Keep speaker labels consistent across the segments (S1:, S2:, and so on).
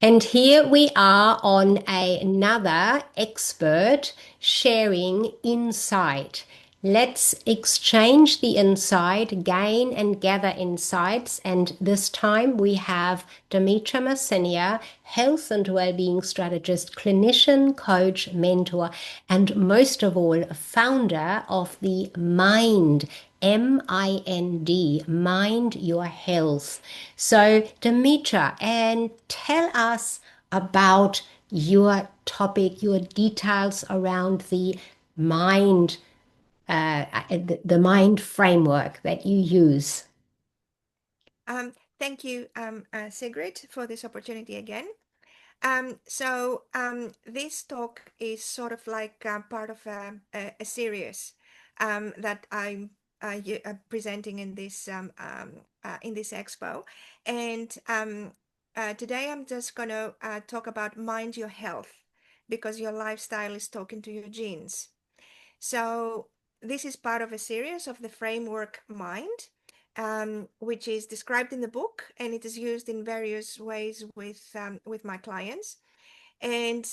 S1: And here we are on another expert sharing insight. Let's exchange the insight, gain and gather insights. And this time we have Dimitra Mersinia, health and well-being strategist, clinician, coach, mentor, and most of all, founder of the Mind, M-I-N-D, Mind Your Health. So, Dimitra, and tell us about your topic, your details around the mind, the mind framework that you use.
S2: Thank you, Sigrid, for this opportunity again. This talk is sort of like part of a series that I'm presenting in this expo, and today I'm just going to talk about mind your health because your lifestyle is talking to your genes. So this is part of a series of the framework Mind, which is described in the book, and it is used in various ways with my clients. And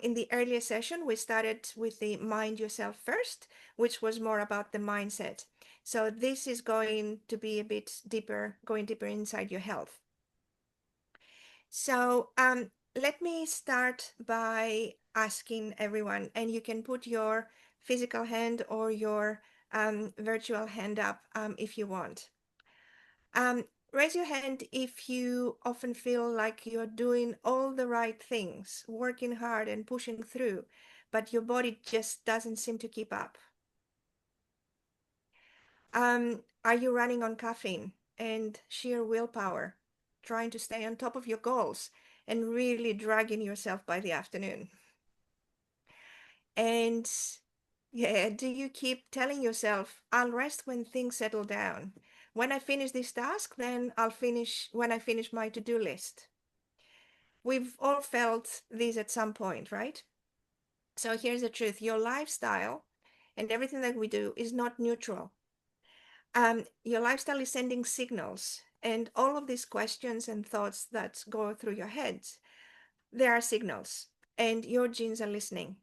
S2: in the earlier session, we started with the Mind Yourself First, which was more about the mindset. So this is going to be a bit deeper, going deeper inside your health. So let me start by asking everyone, and you can put your physical hand or your virtual hand up if you want. Raise your hand if you often feel like you're doing all the right things, working hard and pushing through, but your body just doesn't seem to keep up. Are you running on caffeine and sheer willpower, trying to stay on top of your goals and really dragging yourself by the afternoon? And yeah, do you keep telling yourself, I'll rest when things settle down? When I finish this task, then I'll finish when I finish my to-do list. We've all felt these at some point, right? So here's the truth. Your lifestyle and everything that we do is not neutral. Your lifestyle is sending signals, and all of these questions and thoughts that go through your heads, there are signals, and your genes are listening.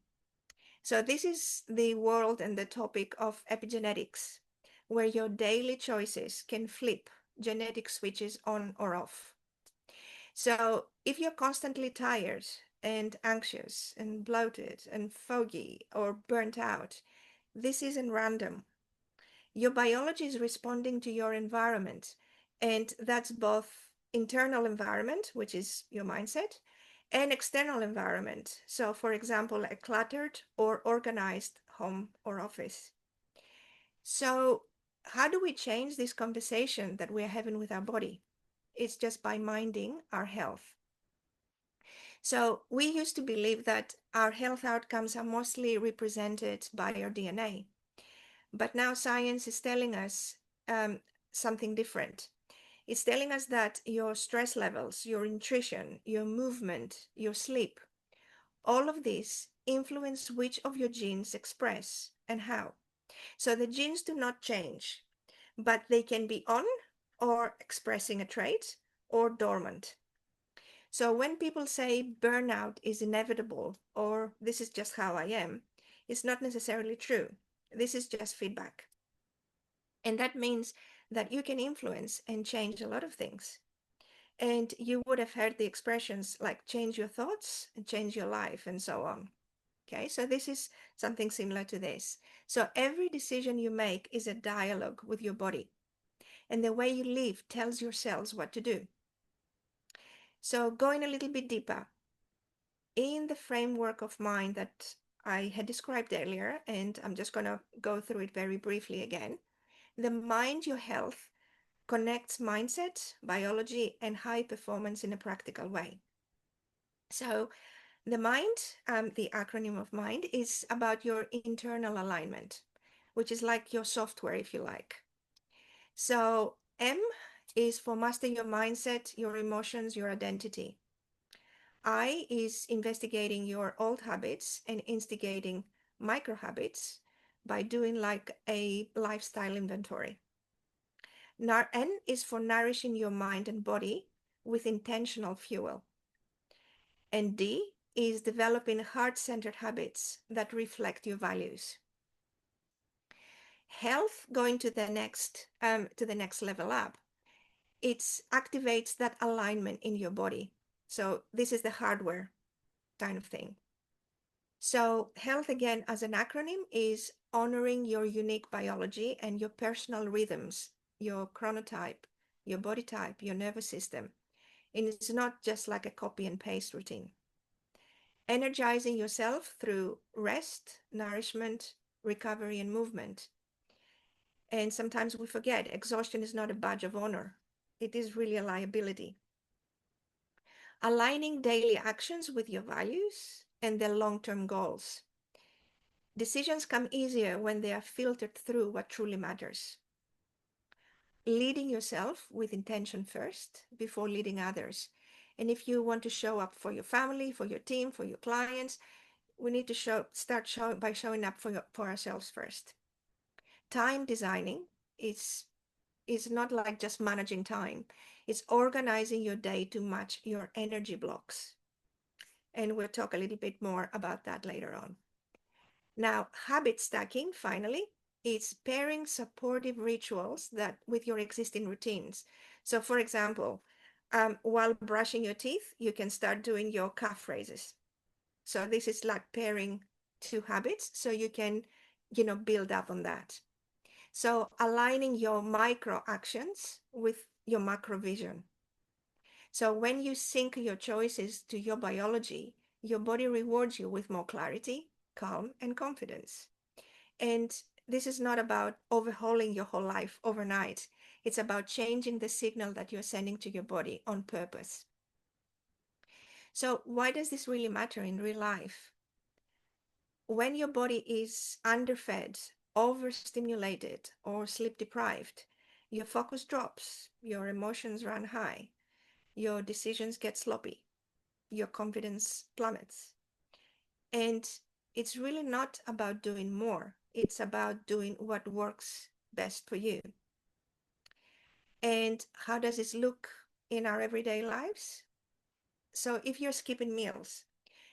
S2: So this is the world and the topic of epigenetics, where your daily choices can flip genetic switches on or off. So if you're constantly tired and anxious and bloated and foggy or burnt out, this isn't random. Your biology is responding to your environment, and that's both internal environment, which is your mindset, and external environment. So, for example, a cluttered or organized home or office. So, how do we change this conversation that we're having with our body? It's just by minding our health. So, we used to believe that our health outcomes are mostly represented by our DNA. But now science is telling us something different. It's telling us that your stress levels, your nutrition, your movement, your sleep, all of these influence which of your genes express and how. So the genes do not change, but they can be on or expressing a trait or dormant. So when people say burnout is inevitable or this is just how I am, it's not necessarily true. This is just feedback. And that means that you can influence and change a lot of things. And you would have heard the expressions like change your thoughts and change your life and so on. Okay, so this is something similar to this. So every decision you make is a dialogue with your body. And the way you live tells your cells what to do. So going a little bit deeper, in the framework of mind that I had described earlier, and I'm just going to go through it very briefly again, the mind, your health, connects mindset, biology, and high performance in a practical way. So, the mind, the acronym of mind, is about your internal alignment, which is like your software, if you like. So, M is for master your mindset, your emotions, your identity. I is investigating your old habits and instigating micro habits by doing like a lifestyle inventory. N is for nourishing your mind and body with intentional fuel. And D is developing heart-centered habits that reflect your values. Health, going to the next level up, it activates that alignment in your body. So this is the hardware kind of thing. So health, again, as an acronym, is honoring your unique biology and your personal rhythms, your chronotype, your body type, your nervous system. And it's not just like a copy and paste routine. Energizing yourself through rest, nourishment, recovery, and movement. And sometimes we forget exhaustion is not a badge of honor. It is really a liability. Aligning daily actions with your values and their long-term goals. Decisions come easier when they are filtered through what truly matters. Leading yourself with intention first before leading others. And if you want to show up for your family, for your team, for your clients, we need to start by showing up for ourselves first. Time designing is not like just managing time. It's organizing your day to match your energy blocks. And we'll talk a little bit more about that later on. Now, habit stacking, finally, is pairing supportive rituals that with your existing routines. So for example, while brushing your teeth, you can start doing your calf raises. So this is like pairing two habits so you can, build up on that. So aligning your micro actions with your macro vision. So when you sync your choices to your biology, your body rewards you with more clarity, calm, and confidence. And this is not about overhauling your whole life overnight. It's about changing the signal that you're sending to your body on purpose. So why does this really matter in real life? When your body is underfed, overstimulated, or sleep deprived, your focus drops, your emotions run high, your decisions get sloppy, your confidence plummets. And it's really not about doing more. It's about doing what works best for you. And how does this look in our everyday lives? So if you're skipping meals,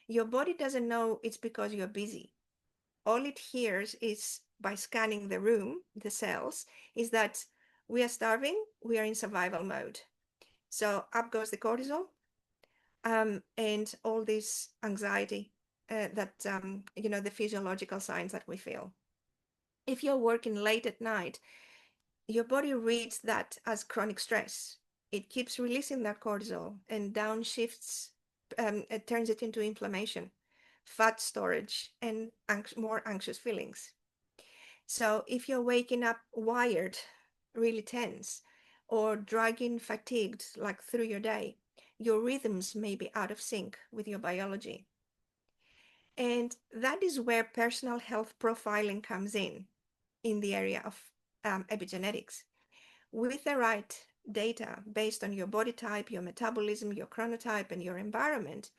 S2: your body doesn't know it's because you're busy. All it hears is by scanning the room, the cells, is that we are starving, we are in survival mode. So up goes the cortisol, and all this anxiety that, the physiological signs that we feel. If you're working late at night, your body reads that as chronic stress. It keeps releasing that cortisol and downshifts, it turns it into inflammation, fat storage, and more anxious feelings. So if you're waking up wired, really tense, or dragging fatigued like through your day, your rhythms may be out of sync with your biology. And that is where personal health profiling comes in the area of epigenetics. With the right data based on your body type, your metabolism, your chronotype, and your environment,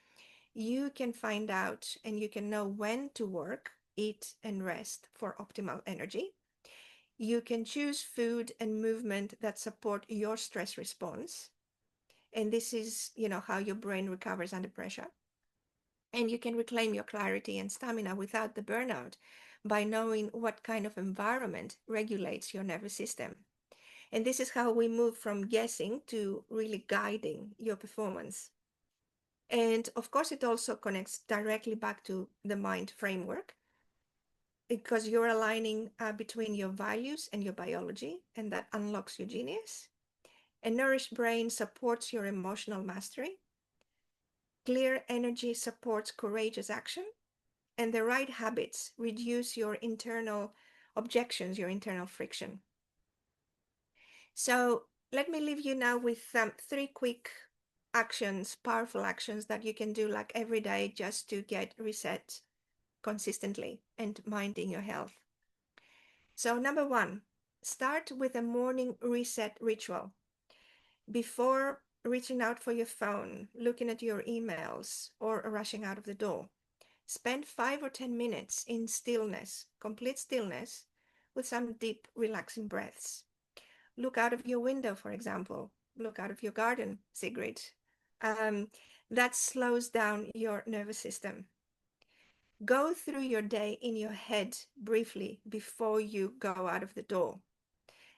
S2: you can find out and you can know when to work, eat, and rest for optimal energy. You can choose food and movement that support your stress response. And this is, how your brain recovers under pressure. And you can reclaim your clarity and stamina without the burnout by knowing what kind of environment regulates your nervous system. And this is how we move from guessing to really guiding your performance. And of course, it also connects directly back to the M.I.N.D framework because you're aligning between your values and your biology, and that unlocks your genius. A nourished brain supports your emotional mastery. Clear energy supports courageous action. And the right habits reduce your internal objections, your internal friction. So let me leave you now with 3 quick actions, powerful actions that you can do like every day just to get reset consistently and minding your health. So number 1, start with a morning reset ritual. Before reaching out for your phone, looking at your emails, or rushing out of the door, spend 5 or 10 minutes in stillness, complete stillness, with some deep, relaxing breaths. Look out of your window, for example. Look out of your garden, Sigrid. That slows down your nervous system. Go through your day in your head briefly before you go out of the door.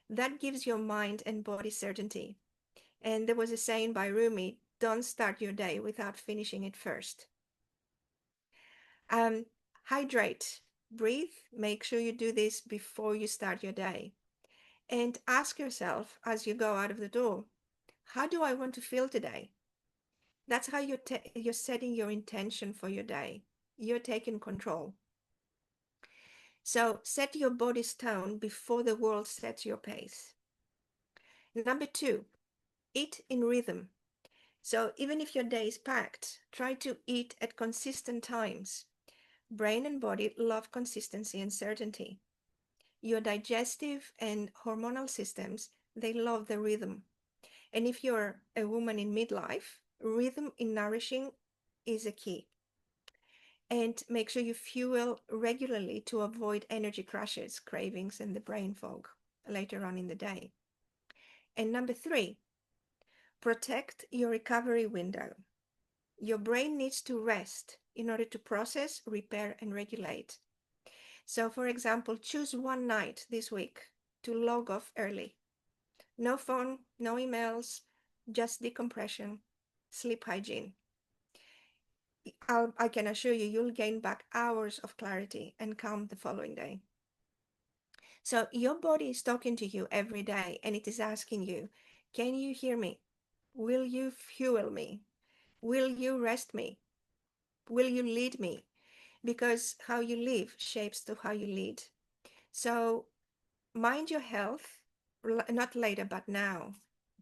S2: That gives your mind and body certainty. And there was a saying by Rumi, don't start your day without finishing it first. Um, Hydrate, breathe, make sure you do this before you start your day. And ask yourself as you go out of the door, how do I want to feel today? That's how you're setting your intention for your day. You're taking control. So set your body's tone before the world sets your pace. Number two, eat in rhythm. So even if your day is packed, try to eat at consistent times. Brain and body love consistency and certainty. Your digestive and hormonal systems, they love the rhythm. And if you're a woman in midlife, rhythm in nourishing is a key. And make sure you fuel regularly to avoid energy crashes, cravings, and the brain fog later on in the day. And number three, protect your recovery window. Your brain needs to rest in order to process, repair, and regulate. So, for example, choose one night this week to log off early. No phone, no emails, just decompression, sleep hygiene. I can assure you, you'll gain back hours of clarity and calm the following day. So, your body is talking to you every day and it is asking you, can you hear me? Will you fuel me? Will you rest me? Will you lead me? Because how you live shapes to how you lead. So, mind your health, not later, but now.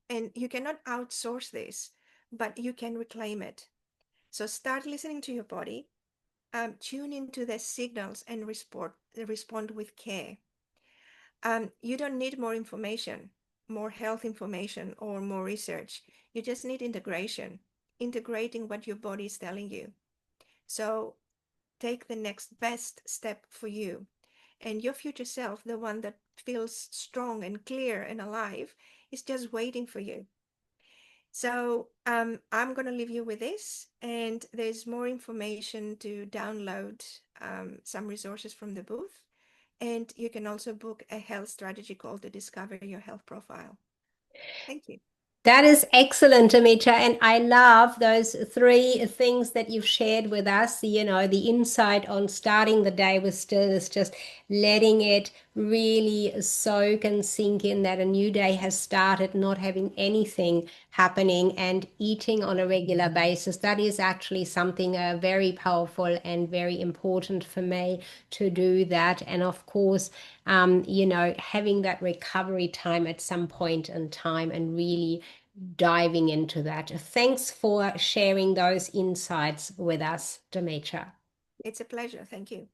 S2: And you cannot outsource this, but you can reclaim it. So start listening to your body, tune into the signals and respond with care. You don't need more information, more health information, or more research. You just need integration, integrating what your body is telling you. So take the next best step for you. And your future self, the one that feels strong and clear and alive, is just waiting for you. So I'm going to leave you with this, and there's more information to download, some resources from the booth. And you can also book a health strategy call to discover your health profile. Thank you.
S1: That is excellent, Dimitra. And I love those three things that you've shared with us. The insight on starting the day with stillness, just letting it really soak and sink in that a new day has started, not having anything happening, and eating on a regular basis. That is actually something very powerful and very important for me to do that. And of course, having that recovery time at some point in time and really diving into that. Thanks for sharing those insights with us, Dimitra.
S2: It's a pleasure. Thank you.